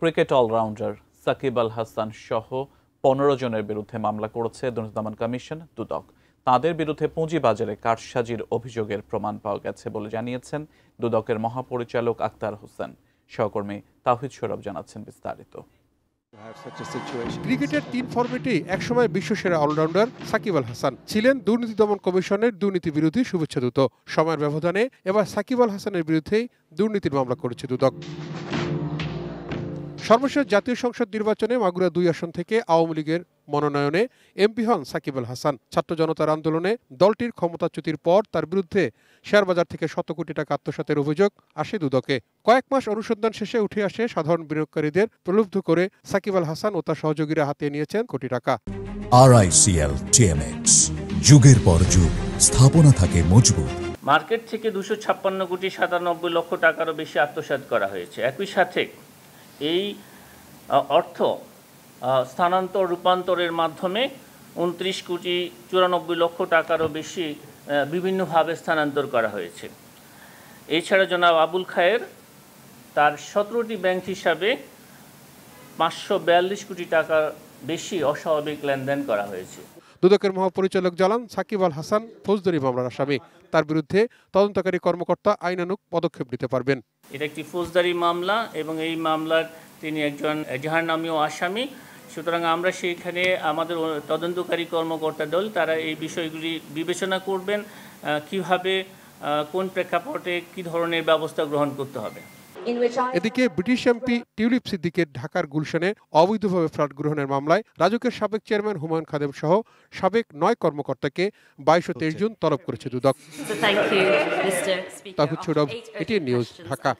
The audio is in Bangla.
ক্রিকেট অলরাউন্ডার সাকিব আল হাসান সহ 15 জনের বিরুদ্ধে মামলা করেছে দুর্নীতি দমন কমিশন দুদক। তাদের বিরুদ্ধে পুঁজিবাজারে কারসাজির অভিযোগের প্রমাণ পাওয়া গেছে বলে জানিয়েছেন দুদকের মহাপরিচালক আক্তার হোসেন। সহকর্মী তাওহিদ সৌরভ জানাচ্ছেন বিস্তারিত। ক্রিকেটের 3 ফরম্যাটেই একসময় বিশ্বসেরা অলরাউন্ডার সাকিব আল হাসান ছিলেন দুর্নীতি দমন কমিশনের দুর্নীতি বিরোধী শুভেচ্ছা দূত। সময়ের ব্যবধানে এবার সাকিব আল হাসানের বিরুদ্ধেই দুর্নীতির মামলা করেছে দুদক। সর্বশেষ জাতীয় সংসদ নির্বাচনে মাগুরা 2 আসন থেকে আওয়ামী লীগের মনোনয়নে এমপি হন সাকিব আল হাসান। ছাত্র জনতার আন্দোলনে দলটির ক্ষমতাচ্যুতির পর তার বিরুদ্ধে শেয়ারবাজার থেকে শত কোটি টাকা আত্মসাতের অভিযোগ আসে দুদকে। কয়েক মাস অনুসন্ধান শেষে উঠে আসে সাধারণ বিনিয়োগকারীদের প্রলুব্ধ করে সাকিব আল হাসান ও তার সহযোগীরা হাতিয়ে নিয়েছেন কোটি টাকা। RICL TMX, যুগের পর যুগ স্থাপনা থাকে মজবুত। মার্কেট থেকে 256 কোটি 97 লক্ষ টাকারও বেশি আত্মসাৎ করা হয়েছে। একই সাথে এই অর্থ স্থানান্তর রূপান্তরের মাধ্যমে 29 কোটি 94 লক্ষ টাকারও বেশি বিভিন্নভাবে স্থানান্তর করা হয়েছে। এছাড়া জনাব আবুল খায়ের তার 17টি ব্যাংক হিসাবে 542 কোটি টাকার বেশি অস্বাভাবিক লেনদেন করা হয়েছে। দুদকের মহাপরিচালক জানান, সাকিব আল হাসান ফৌজদারি মামলার আসামি। তার বিরুদ্ধে তদন্তকারী কর্মকর্তা আইনানুগ পদক্ষেপ নিতে পারবেন। এটা একটি ফৌজদারি মামলা এবং এই মামলার তিনি একজন এজাহার নামীয় আসামি। সুতরাং আমরা সেইখানে আমাদের তদন্তকারী কর্মকর্তা দল তারা এই বিষয়গুলি বিবেচনা করবেন, কিভাবে কোন প্রেক্ষাপটে কি ধরনের ব্যবস্থা গ্রহণ করতে হবে। এদিকে ব্রিটিশ এমপি টিউলিপ সিদ্দিকের ঢাকার গুলশানে অবৈধভাবে ফ্ল্যাট গ্রহণের মামলায় রাজুকের সাবেক চেয়ারম্যান হুমায়ুন খাদেম সহ সাবেক 9 কর্মকর্তাকে 22 ও 23 জুন তলব করেছে দুদক। তাহিদ সৌরভ, এটিএন নিউজ, ঢাকা।